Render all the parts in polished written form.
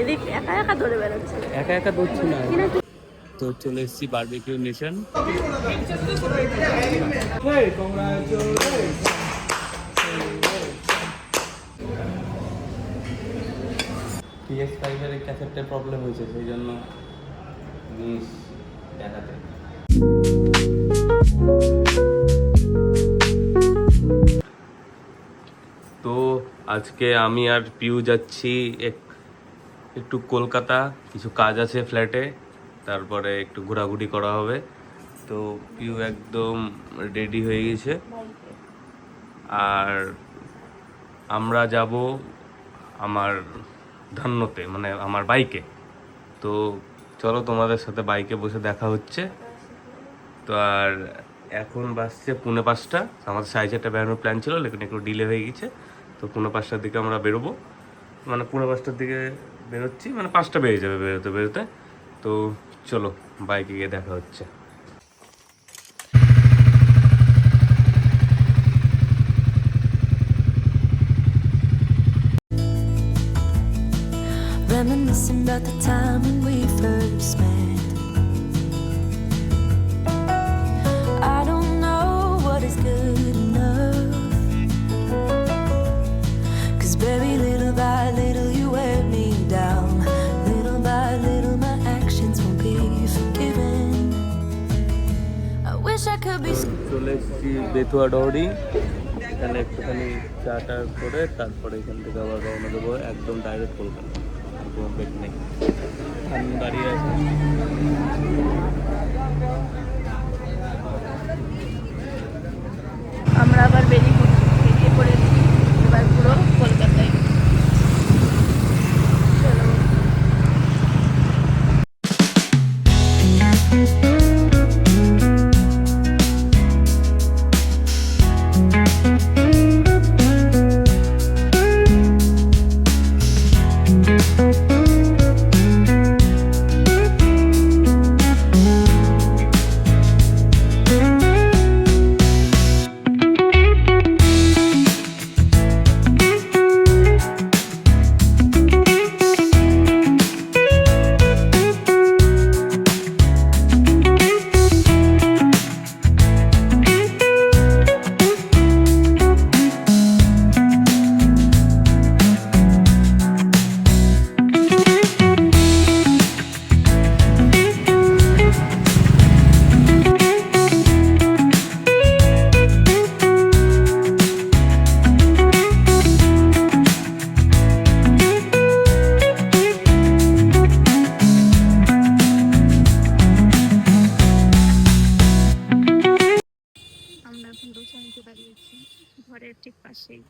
এদিক একা একা ধরে বেড়াচ্ছে, একা একা ধরছি না। তো চলে এসেছি বারবিকিউ নেশন। PS5 এর ক্যাসেটে প্রবলেম হয়েছে, সেই জন্য মিস দেখাতে। তো আজকে আমি আর পিউ যাচ্ছি একটু কলকাতা, কিছু কাজ আছে ফ্ল্যাটে, তারপরে একটু ঘোরাঘুরি করা হবে। তো পিউ একদম রেডি হয়ে গেছে, আর আমরা যাব আমার ধান্যতে, মানে আমার বাইকে। তো চলো তোমাদের সাথে বাইকে বসে দেখা হচ্ছে। তো আর এখন বাসছে 4:45। আমাদের 4:30 বেরোনোর প্ল্যান ছিল, লেকিন একটু ডিলে হয়ে গেছে। তো 4:45টার দিকে আমরা বেরোবো, মানে 4:45টার দিকে বেরোচ্ছি, মানে 5টা বেজে যাবে বেরোতে বেরোতে। তো চলো বাইকে গিয়ে দেখা হচ্ছে। Reminiscing about the time when we first met. I don't know what is good enough, 'cause baby, little by little you wear me down. Little by little my actions won't be forgiven. I wish I could be. চলে এসেছি বেতুয়া ডহরি। এখানে একটুখানি চা টা করে তারপরে এখান থেকে আবার রওনা দেবো একদম ডাইরেক্ট কলকাতা। কোনো ব্রেক নেই, আমি দাঁড়িয়ে আছি। আমরা আবার বেরিয়ে পড়েছি এবার পুরো কলকাতায়। চলো। ঘরের ঠিক পাশেই।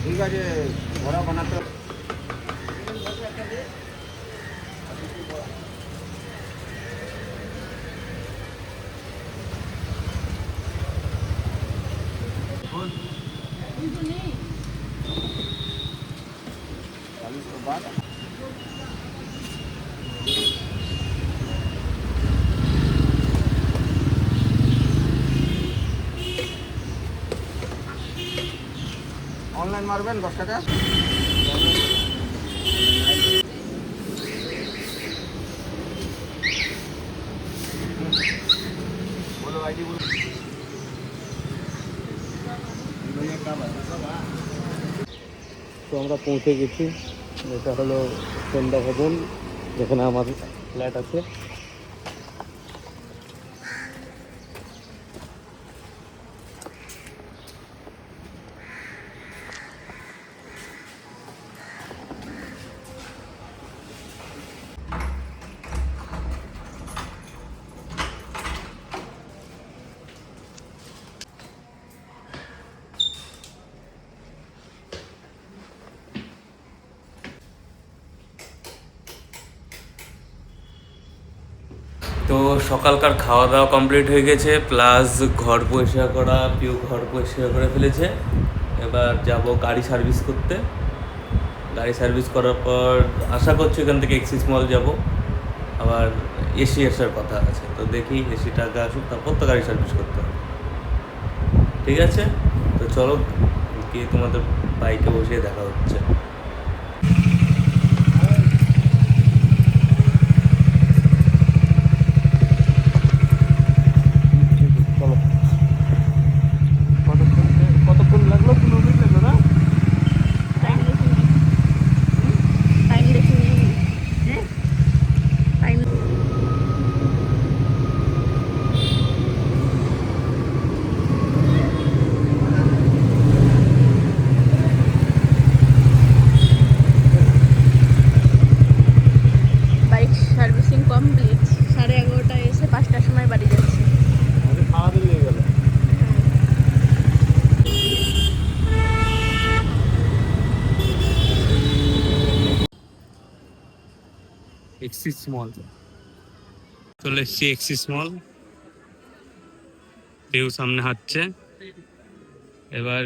ঠিক আছে, বড়া বানাতে অনলাইন মারবেন 10 টাকা। বলো আইডি বলো। তো আমরা পৌঁছে গেছি, এটা হলো সন্ধ্যা ভবন, যেখানে আমাদের ফ্ল্যাট আছে। তো সকালকার খাওয়া দাওয়া কমপ্লিট হয়ে গেছে, প্লাস ঘর পরিষ্কার করা, পিউ ঘর পরিষ্কার করে ফেলেছে। এবার যাব গাড়ি সার্ভিস করতে। গাড়ি সার্ভিস করার পর আশা করছি এখান থেকে এক্সিস মল যাব। আবার এসি আসার কথা আছে, তো দেখি এসিটা আগে আসুক, তারপর তো গাড়ি সার্ভিস করতে হবে। ঠিক আছে, তো চলো গিয়ে তোমাদের বাইকে বসিয়ে দেখা হচ্ছে। চলো, কতক্ষণ লাগলো? 15 মিনিট লাগলো না? টাইম দেখিনি, টাইম দেখিনি, টাইম। বাইক সার্ভিসিং কমপ্লিট, 11:30টায় এসে 5টার সময় বাড়ি যাচ্ছি। আমাদের খাওয়া দেরি হয়ে গেল। এক্সিস মল চলে এসছি, এক্সিস মল। কেউ সামনে হাঁটছে। এবার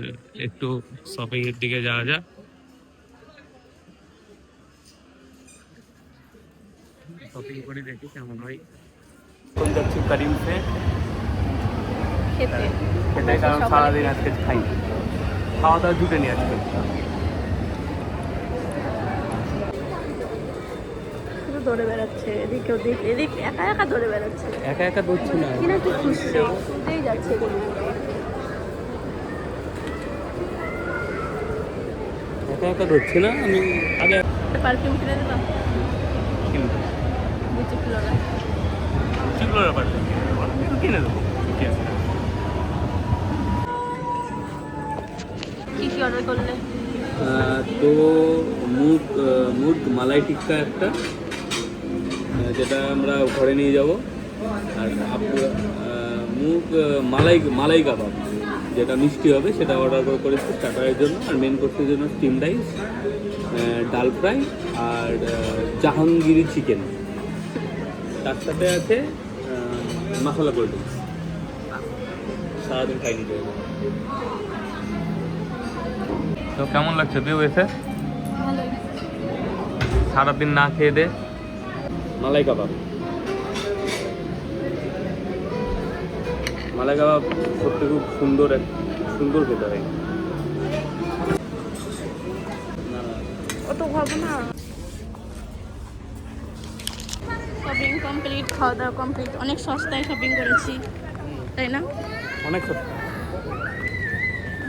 একটু শপিং এর দিকে যাওয়া যাক। শপিং করে দেখি কেমন হয়। এখন যাচ্ছি করিমসে খেতে খেতে, কারণ সারাদিন আজকে খাইনি, খাওয়া দাওয়া জুটেনি আজকে। শুধু দৌড়ে বেড়াচ্ছে এদিকে ওদিক, এদিক একা একা দৌড়ে বেড়াচ্ছে, একা একা দৌড়ছি না, কিনা কি খুঁজছে, খুঁজতেই যাচ্ছে এগুলো। একা একা দৌড়ছি না আমি। আগে পারফিউম কিনে দিলাম, কিনবো, বুঝি ফ্লোরা। সেগুলোর ব্যাপার একটু কিনে দেবো, ঠিক আছে। কি কি অর্ডার করলে? তো মুগ মালাই টিক্কা একটা, যেটা আমরা ঘরে নিয়ে যাব। আর মুগ মালাই কাবাব, যেটা মিষ্টি হবে, সেটা অর্ডার করেছি স্টার্টারের জন্য। আর মেন কোর্সের জন্য স্টিম রাইস, ডাল ফ্রাই আর জাহাঙ্গীরি চিকেন। তার সাথে আছে মশলা কোল্ড ড্রিঙ্কস। সারাদিন খাইনি যাবে। তো কেমন লাগছে তুই এসে? ভালোই। সারাদিন না খেয়ে দে। মালাই কাবাব, মালাই কাবাব সত্যি খুব সুন্দর খেতে হয়। অত ভাবো না। শপিং কমপ্লিট, খাওয়া দাওয়া কমপ্লিট। অনেক সস্তায় শপিং করেছি, তাই না? অনেক সস্তা।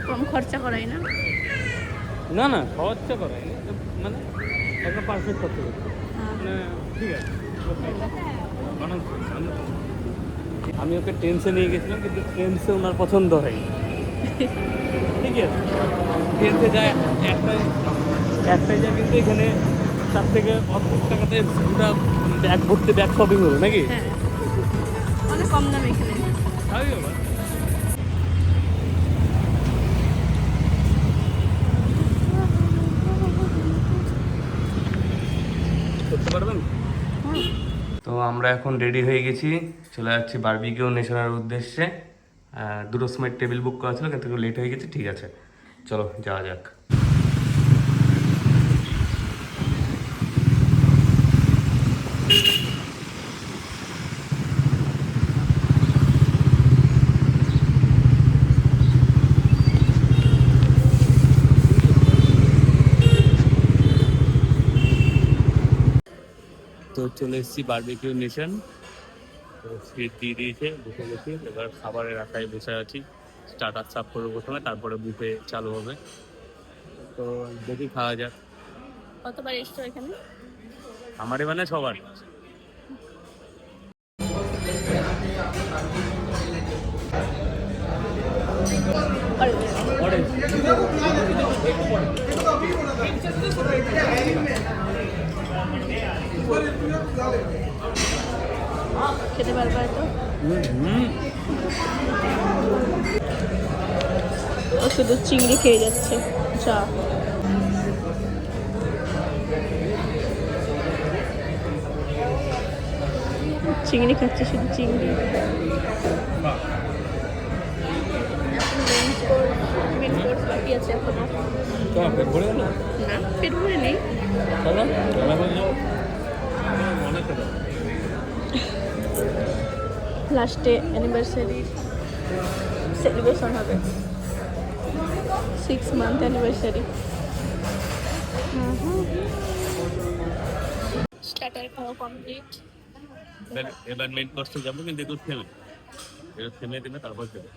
কম খরচা করাই না। না না, খরচা করাই মানে একটা পারফেক্ট করতে হবে, মানে ঠিক আছে। আমি ওকে টেন্সে নিয়ে গেছিলাম, কিন্তু টেন্সে ওনার পছন্দ হয়। ঠিক আছে, টেন্সে যায় একটাই যায়, কিন্তু এখানে তার থেকে অর্ধেক টাকাতে পুরো ব্যাগ ভর্তি ব্যাগ শপিং হলো নাকি? হ্যাঁ, অনেক কম দামে এখানে। তাই বাবা। করতে পারবেন? তো আমরা এখন রেডি হয়ে গেছি, চলে যাচ্ছি বারবিকিউ নেশনের উদ্দেশ্যে। দুটো সময় টেবিল বুক করা ছিল, কিন্তু লেট হয়ে গেছে। ঠিক আছে, চলো যাওয়া যাক। তো চলে এসেছি বারবিকিউ নেশন। তো সিট দিয়ে দিয়েছে, বসে গেছি। এবার খাবারের আশায় বসে আছি। স্টার্টার সার্ভ করবো প্রথমে, তারপরে বুফে চালু হবে। তো দেখি খাওয়া যাক। কতবার এসছো এখানে? আমারই মানে সবার। খেতে পারবে তো? ও শুধু চিংড়ি খেয়ে যাচ্ছে। চা চিংড়ি খাচ্ছে, শুধু চিংড়ি। মেন কোর্স বাকি আছে এখনো। পেট ভরে গেল? না, পেট ভরে নেই। লাস্টে অ্যানিভার্সারি সেলিব্রেশন হবে। 6 month anniversary. স্টার্টার খাওয়া কমপ্লিট। এবার মেন কোর্সে যাবো, কিন্তু একটু থেমে দিলে তারপর যাবো।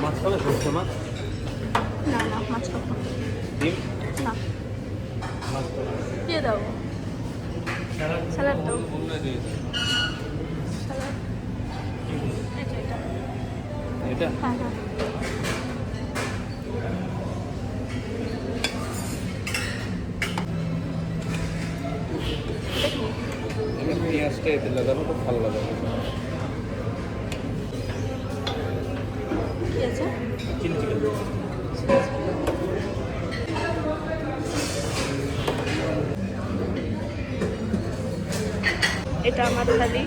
মাছ খাবে? সরষে মাছ? না না, মাছ খাবো না। ডিম? না, মাছ দিয়ে দাও। স্যালাড দাও। দিয়েছে স্যালাড এটা। এটা? হ্যাঁ হ্যাঁ। পেঁয়াজটা এতে লাগানো খুব ভালো লাগে। কি আছে? Chilli chicken. এটা আমার থালি,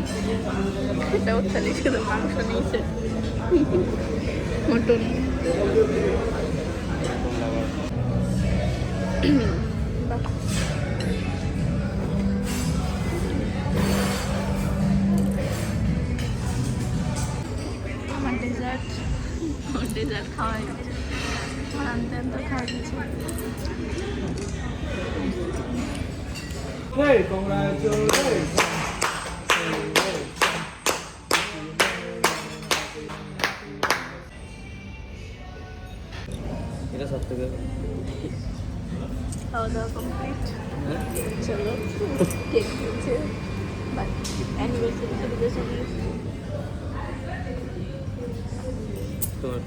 এটাও থালি, শুধু মাংস নিয়েছে। মটন। বাহ। আমার ডেজার্ট খাওয়া হয়ে গেছে। আনতে আনতে খাওয়া গেছে। এটা সব থেকে খাওয়া দাওয়া কমপ্লিট। চলো কেক দিচ্ছে, বাট অ্যানিভার্সারি সেলিব্রেশন। তোমার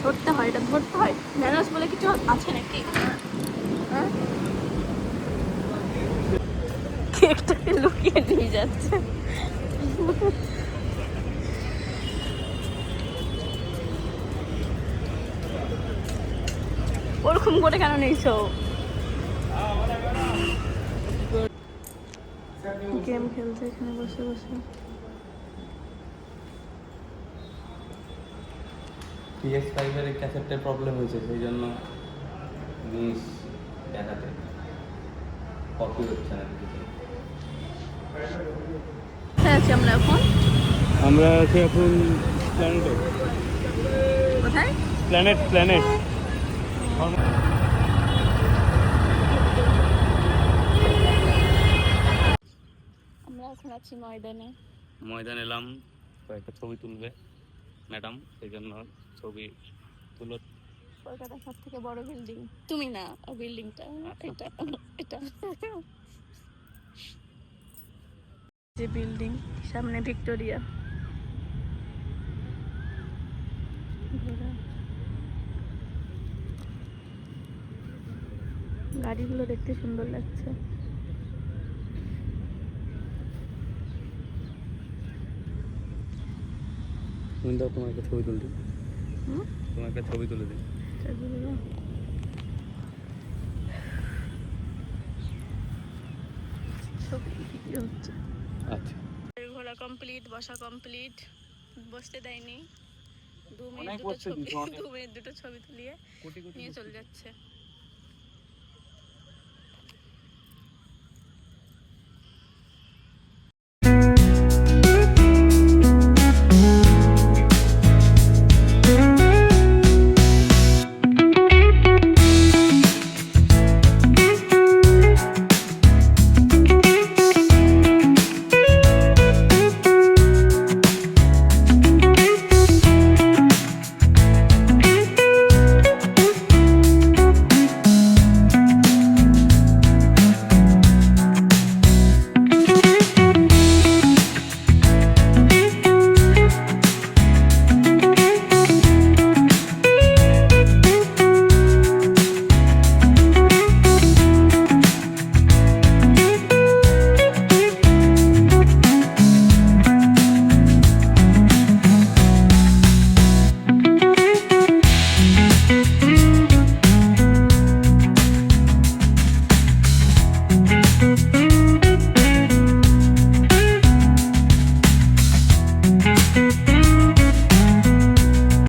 ধরতে হয়, এটা ধরতে হয়। ম্যানার্স বলে কিছু আছে নাকি? হ্যাঁ, কেকটাকে লুকিয়ে নিয়ে যাচ্ছে। ওরকম করে কেন নিয়েছো? গেম খেলছে এখানে বসে বসে। PS5-এর ক্যাসেটের প্রবলেম হয়েছে, সেই জন্য জিনিস দেখাতে কপি হচ্ছে না কিছু। কোথায় আছি আমরা এখন? আমরা আছি এখন প্ল্যানেটে। কোথায়? প্ল্যানেট আমরা এখন আছি ময়দানে এলাম, কয়েকটা ছবি তুলবে ম্যাডাম, সেই জন্য ছবি তুলো। কলকাতার সব থেকে বড় বিল্ডিং। তুমি না, বিল্ডিংটা এটা এটা যে বিল্ডিং, সামনে ভিক্টোরিয়া। গাড়িগুলো দেখতে সুন্দর লাগছে। তুমি দাও, তোমার একটা ছবি তুলে দিই। তোমার একটা ছবি তুলে দিই। আচ্ছা, ঘোরা কমপ্লিট, বসা কমপ্লিট। বসতে দেয়নি, 2 মিনিট দুটো ছবি তুলিয়ে নিয়ে চলে যাচ্ছে।